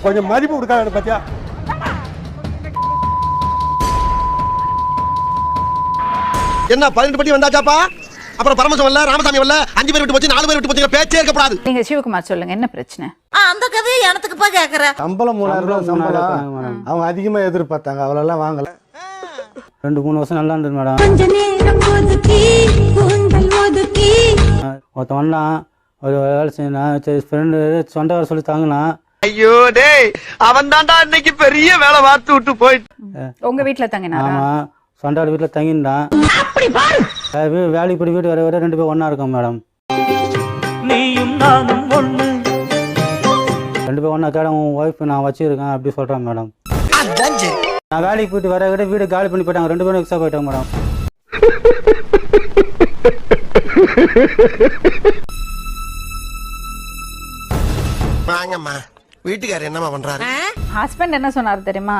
கொஞ்சம் மதிப்பு கொடுக்காத பாத்தியா? என்ன 18 பட்டி வந்தாச்சாப்பா? அப்புறம் பரமசம் வரல, ராமசாமி வரல, 5 பேர் விட்டு போச்சு, 4 பேர் விட்டு போச்சு, பேச்சே இருக்கக்கூடாது. நீங்க சிவகுமார் சொல்லுங்க, என்ன பிரச்சனை? அந்த கதையை எனத்துக்குப்பா கேக்குற. சம்பளம் 3000 ரூபாய் சம்பளம். அவங்க அதிகமா எதிர்பார்த்தாங்க, அவ்வளவு வாங்கல. 2-3 வருஷம் நல்லா இருந்தது மேடம். ஒருத்தன் வந்தான், ஒரு வேலை செய்யணும், சரி ஃப்ரெண்டு சொந்த வேலை சொல்லி தாங்கினா. ஐயோ டேய், அவன் தான்டா இன்னைக்கு பெரிய வேலை பார்த்து விட்டு போயிட்டு. உங்க வீட்டுல தங்கினாரா? ஆமா, சொந்த வீட்டுல தங்கிட்டான். வேலைக்கு போய் வீட்டு வர 2 பேரும் ஒன்னா இருக்கோம் மேடம். நீயும் நானும் ஒண்ணு. 2 பேரும் ஒன்னா கேட உன் ஒய்ஃப் நான் வச்சிருக்கேன் அப்படி சொல்றேன் மேடம். நான் வேலைக்கு போயிட்டு வர கிட்ட வீடு காலி பண்ணி போயிட்டாங்க. 2 பேரும் எக்ஸ்ட்ரா போயிட்டாங்க மேடம். வாங்கம்மா, வீட்டுக்காரர் என்னமா பண்றாரு? ஹஸ்பண்ட் என்ன சொன்னாரு தெரியுமா?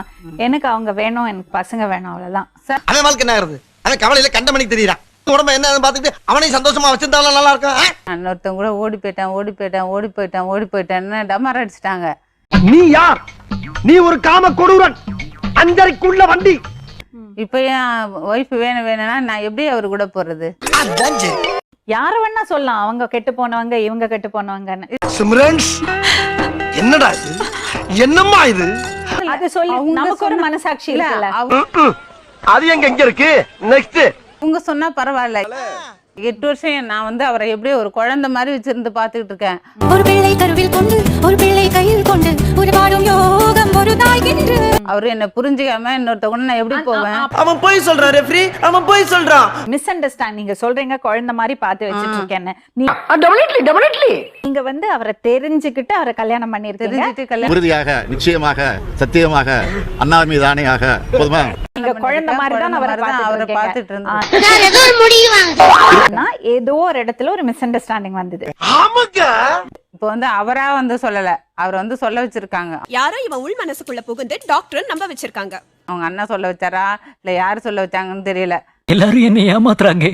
எனக்கு அவங்க வேணும், எனக்கு பசங்க வேணும், அவ்வளவுதான். அவன் வாழ்க்கை என்ன ஆகுது? அவன் கவலையில கண்ட மணிக்கு தெரியறான். உடம்பு என்ன பாத்துட்டு அவனையும் சந்தோஷமா வச்சிருந்தாலும் நல்லா இருக்கும். இன்னொருத்தவங்க கூட ஓடி போயிட்டேன்னு டமார் அடிச்சிட்டாங்க. நீ யார்? நீ ஒரு காம கொடூரன், அஞ்சரைக்குள்ள வண்டி. இப்ப என் ஒய்ஃப் வேணும்னா நான் எப்படி அவரு கூட போறது? யார வேணா சொல்லலாம், அவங்க கெட்டு போனவங்க, இவங்க கெட்டு போனவங்கன்னு. சிம்ரன்ஸ், என்னடா இது? என்னம்மா இது? அது சொல்லி நமக்கு ஒரு மனசாட்சி இல்ல. அது எங்க இருக்கு? நெக்ஸ்ட் உங்க சொன்னா பரவாயில்ல. 8 வருஷம் நான் அவரை எப்படியோ ஒரு குழந்தை மாதிரி வச்சிருந்து பாத்துக்கிட்டு இருக்கேன். ஒரு பிள்ளை கருவில் கொண்டு, ஒரு பிள்ளை கையில் கொண்டு, ஒரு பாடும் யோகம் ஒரு தாய்கின்று. அவரு என்ன புரிஞ்சுக்காம இன்னொருத்த கூட நான் எப்படி போவேன்? அவன் போய் சொல்றான் ரெஃப்ரி, அவன் போய் சொல்றான். Miss understand. நீங்க சொல்றீங்க குழந்தை மாதிரி பாத்து வச்சிட்டு இருக்கேன்னு. நீங்க அவரை தெரிஞ்சுக்கிட்டு அவரை கல்யாணம் பண்ணிருக்கீங்க. உறுதியாக, நிச்சயமாக, சத்தியமாக, அண்ணா மீது ஆணையாக. போதுமா? நீங்க குழந்தை மாதிரி தான் அவரை பாத்துட்டு இருந்தேன். ஏதோ ஒரு இடத்துல ஒரு மிஸ் அண்டர்ஸ்டாண்டிங் வந்தது. இப்ப அவரா சொல்லல, அவர் சொல்ல வச்சிருக்காங்க. யாரோ இவன் உள் மனசுக்குள்ள புகுந்து டாக்டர் நம்ப வச்சிருக்காங்க. அவங்க அண்ணா சொல்ல வச்சாரா இல்ல யாரு சொல்ல வச்சாங்கன்னு தெரியல. எல்லாரும் என்ன ஏமாத்துறாங்க.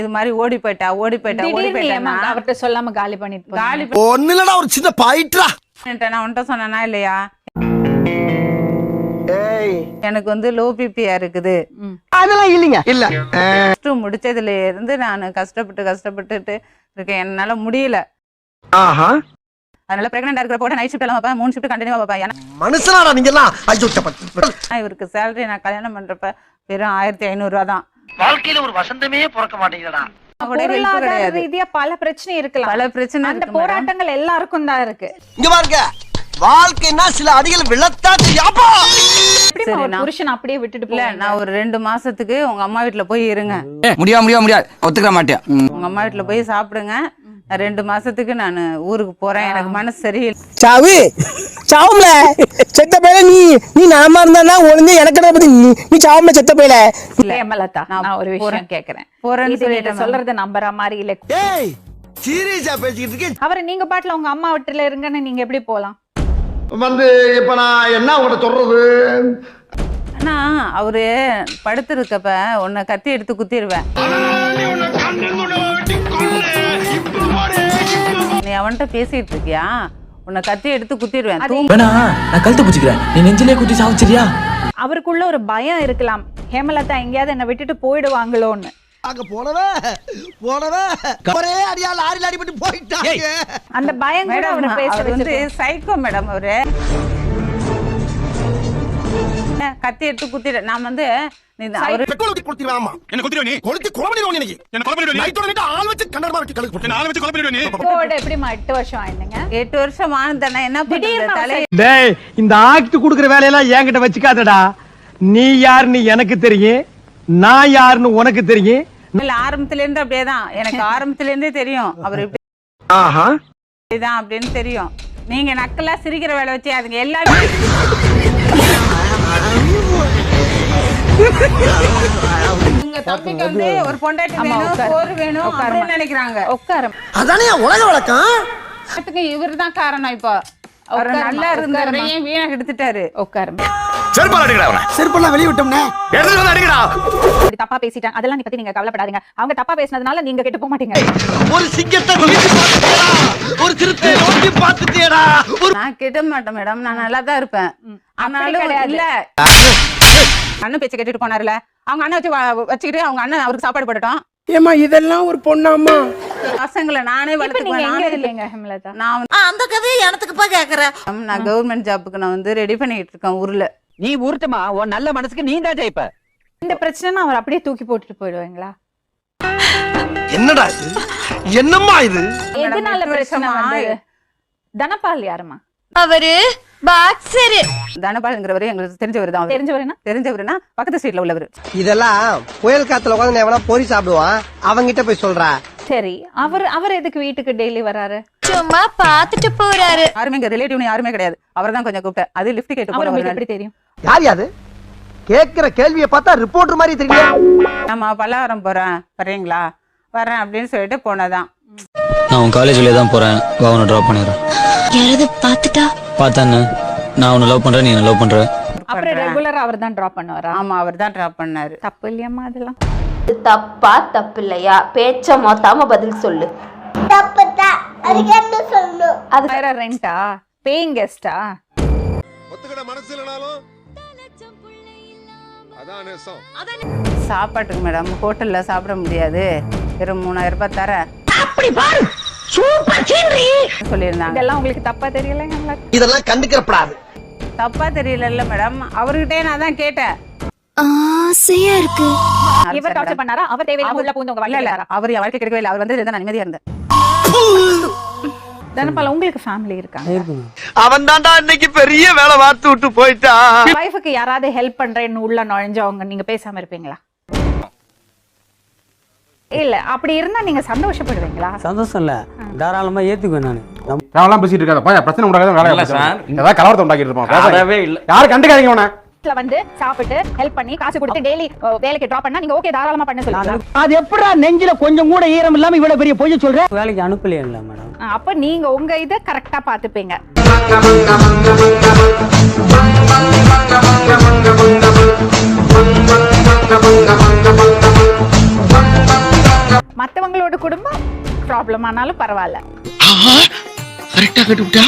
இது மாதிரி ஓடி போயிட்டா அவர்கிட்ட சொல்லாம காலி பண்ணிட்டு காலி ஒண்ணுலடா, ஒரு சின்ன பாயிட்ரா. நான் உன்ட்ட சொன்னா இல்லையா? எனக்கு லோ பிபியா இருக்குது. அதெல்லாம் இல்லைங்க. இல்ல முடிச்சதுல இருந்து நான் கஷ்டப்பட்டுட்டு இருக்கேன். என்னால முடியல. அதனால பிரெக்னன்ட் இருக்கிற போட நைட் ஷிஃப்ட் எல்லாம் வைப்பேன், 3 ஷிஃப்ட் கண்டினியூவா வைப்பேன். மனுஷனாடா நீங்க எல்லாம். இவருக்கு சேலரி நான் கல்யாணம் பண்றப்ப வெறும் 1500 ரூபா தான். வாழ்க்கையில ஒரு வசந்தமே பிறக்க மாட்டேங்குதுடா. பொருளாதார ரீதியா பல பிரச்சனை இருக்கலாம். பல பிரச்சனை. அந்த போராட்டங்கள் எல்லாருக்கும் தான் இருக்கு. இங்க பாருங்க, வாழ்க்கைன்னா சில அடிகள் விழத்தா தெரியாப்பா. புருஷன் அப்படியே விட்டுட்டு இல்ல, நான் ஒரு 2 மாசத்துக்கு உங்க அம்மா வீட்டுல போய் இருங்க. முடியாது ஒத்துக்க மாட்டேன். உங்க அம்மா வீட்டுல போய் சாப்பிடுங்க. 2 மாசத்துக்கு நான் ஊருக்கு போறேன். எனக்கு மனசு சரியில்லை. சாவும்ல செத்த பையல. நீ நாம இருந்தா ஒழுங்கு எனக்கு நீ சாவும்ல செத்த பையல. ஹேமலதா, நான் ஒரு விஷயம் கேக்குறேன். போறேன்னு சொல்லிட்டு சொல்றத நம்பற மாதிரி இல்ல. ஏய், சீரியஸா பேசிக்கிட்டு இருக்கேன். அவரை நீங்க பாட்டுல உங்க அம்மா வீட்டுல இருங்கன்னு நீங்க எப்படி போலாம்? இப்ப நான் என்ன உங்கள்ட்ட சொல்றது? ஆனா அவரு படுத்திருக்கப்ப உன்னை கத்தி எடுத்து குத்திடுவேன். நீ அவன்கிட்ட பேசிட்டு இருக்கியா? உன்னை கத்தி எடுத்து குத்திடுவேன். நான் கழுத்து பிடிச்சிக்கிறேன், நீ நெஞ்சிலே குத்தி சாவிச்சிரியா? அவருக்குள்ள ஒரு பயம் இருக்கலாம், ஹேமலதா எங்கேயாவது என்ன விட்டுட்டு போயிடுவாங்களோன்னு. அங்க போனவே ஒரே அடியா லாரி அடிபட்டு போயிட்டாங்க. அந்த பயம் கூட அவரை பேச சைக்கோ மேடம். அவரு கத்தி எடுத்து குத்திட. நான் அவரு பெட்ரோல் ஊத்தி கொளுத்திடுவாமா. என்ன கொளுத்திடுவ நீ? கொளுத்தி கொலை பண்ணிடுவ நீ. என்ன கொலை பண்ணிடுவ நீ? நைட்டோட நைட் ஆள் வச்சு கண்டறமா வெட்டி கழுகு போட்டு ஆள் வச்சு கொலை பண்ணிடுவ நீ. கோட எப்படிமா 8 வருஷம் ஆயிடுங்க? 8 வருஷம் ஆனதனா என்ன பண்றது? தலை டேய், இந்த ஆக்ட் குடுக்குற வேலையெல்லாம் என்கிட்ட வச்சுக்காதடா. நீ யாருன்னு எனக்கு தெரியும், நான் யாருன்னு உனக்கு தெரியும். இல்ல, ஆரம்பத்துல இருந்து அப்படியேதான். எனக்கு ஆரம்பத்துல இருந்தே தெரியும் அவர் இப்படி இதான் அப்படின்னு தெரியும். நீங்க நக்கலா சிரிக்கிற வேலை வச்சு அதுங்க எல்லாரும் உங்க தம்பிக்கு ஒரு பொண்டாட்டி வேணும், சோறு வேணும் அப்படின்னு நினைக்கிறாங்க. உட்காரம். அதானே உலக வழக்கம். இவரு தான் காரணம். இப்போ அவர் நல்லா இருந்தவரையும் வீணா எடுத்துட்டாரு. உட்காரம். செருப்பால் அடிக்கடா அவனை. செருப்பெல்லாம் வெளிய விட்டோம்னே. எடுத்து வந்து அடிக்கடா. அப்படி தப்பா பேசிட்டாங்க அதெல்லாம் பத்தி நீங்க கவலைப்படாதீங்க. அவங்க தப்பா பேசினதுனால நீங்க கெட்டு போக மாட்டீங்க. ஒரு சிங்கத்தை நோக்கி பார்த்துட்டியடா, ஒரு சிறுத்தை நோக்கி பார்த்துட்டியடா. நான் கெட்ட மாட்டேன் மேடம், நான் நல்லா தான் இருப்பேன். ஆனாலும் கிடையாது. இல்ல அண்ணன் பேச்ச கேட்டுட்டு போனாருல, அவங்க அண்ணன் வச்சுக்கிட்டு அவங்க அண்ணன் அவருக்கு சாப்பாடு போட்டுட்டோம். ஏமா இதெல்லாம் ஒரு பொண்ணாமா? பசங்களை நானே இப்ப நீங்க எங்க வளர்த்துக்குவேன். இருக்கீங்க ஹேமலதா? நான் அந்த கதையை எனத்துக்குப்பா கேக்குற. நான் கவர்மெண்ட் ஜாப்புக்கு நான் வந்து ரெடி பண்ணிட்டு இருக்கேன் ஊர்ல. நீ ஊர்த்தமா உன் நல்ல மனசுக்கு நீ தான் ஜெயிப்ப. இந்த பிரச்சனை அவர் அப்படியே தூக்கி போட்டுட்டு போயிடுவீங்களா? என்னடா இது? என்னம்மா இது? எதனால பிரச்சனை வந்து? தனபால் யாருமா? அவரு பாக்ஸர். தனபால்ங்கிறவரு எங்களுக்கு தெரிஞ்சவர் தான். தெரிஞ்சவருன்னா பக்கத்து ஸ்ட்ரீட்ல உள்ளவர். இதெல்லாம் புயல் காத்துல உட்காந்து எவனா பொறி சாப்பிடுவான், அவங்கிட்ட போய் சொல்றா. சரி, அவர் எதுக்கு வீட்டுக்கு டெய்லி வராரு? சும்மா பாத்துட்டு போறாரு. யாருமே எங்க ரிலேட்டிவ் யாருமே கிடையாது. அவர் தான் கொஞ்சம் கூப்பிட்டார். அது லிஃப்ட் கேட்டு அவர் உங்களுக்கு போறவர். எப்படி தெரியும்? யார் யாது? கேக்குற கேள்வியை பார்த்தா ரிப்போர்ட்டர் மாதிரி தெரியல. நம்ம பல்லாவரம் போறேன் வரீங்களா? வரேன் அப்படின்னு சொல்லிட்டு போனதான். நான் உன் காலேஜ்ல தான் போறேன், வா உன்னை டிராப் பண்ணிடுறேன். யாராவது பாத்துட்டா? பார்த்தானே, நான் உன்னை லவ் பண்றேன், நீ என்ன லவ் பண்ற. அப்புறம் ரெகுலரா அவர் தான் டிராப் பண்ணுவாரா? ஆமா, அவர் தான் டிராப் பண்ணாரு. தப்பு இல்லையம்மா அதெல்லாம்? தப்பா தப்பு இல்லையா? பேச்ச மொத்தாம பதில் சொல்லு. அது வேற ரெண்டா? பேயிங் கெஸ்டா? ஒத்துக்கிட மனசு இல்லனாலும் அதான் நேசம். சாப்பாட்டுக்கு மேடம் ஹோட்டல்ல சாப்பிட முடியாது, வெறும் 3000 ரூபாய் தரேன் சொல்லியிருந்தாங்க. இதெல்லாம் உங்களுக்கு தப்பா தெரியல ஹேமலதா? இதெல்லாம் கண்டுக்கிறப்படாது. தப்பா தெரியல மேடம், அவர்கிட்டே நான் தான் கேட்டேன். ஆசையா இருக்கு. இவர் டார்ச்சர் பண்ணாரா? அவர் தேவையில்லாம உள்ள பூந்து உங்க இல்ல வாழ்க்கையில இல்ல, அவர் என் வாழ்க்கை கிடைக்கவே இல்லை. அவர் வந்து நான் நிம்மதியா இருந்தேன். தனபால் உங்களுக்கு ஃபேமிலி இருக்காங்க? அவன் தான்டா இன்னைக்கு பெரிய வேலை பார்த்து விட்டு போயிட்டான். வைஃபுக்கு யாராவது ஹெல்ப் பண்றேன்னு உள்ள நுழைஞ்சவங்க நீங்க பேசாம இருப்பீங்களா? இல்ல, அப்படி இருந்தா நீங்க சந்தோஷப்படுவீங்களா? சந்தோஷம் இல்ல, தாராளமா ஏத்துக்குவேன் நானு. நான் பேசிட்டு இருக்காத பிரச்சனை உண்டாக்காத வேலை சார். ஏதாவது கலவரத்தை உண்டாக்கிட்டு இருப்பான். இல்ல யாரும் கண்டுக்காதீங்க உன. வீட்ல வந்து சாப்பிட்டு ஹெல்ப் பண்ணி காசு கொடுத்து டெய்லி வேலைக்கு டிராப் பண்ணா நீங்க ஓகே தாராளமா பண்ண சொல்லுங்க. அது எப்படா நெஞ்சில கொஞ்சம் கூட ஈரம் இல்லாம இவ்வளவு பெரிய பொய்ய சொல்ற? வேலைக்கு அனுப்பலையே இல்ல மேடம். அப்ப நீங்க உங்க இத கரெக்டா பாத்துப்பீங்க. மத்தவங்களோட குடும்பம் ப்ராப்ளம் ஆனாலும் பரவாயில்ல. கரெக்டா கட்டுவிட்டா.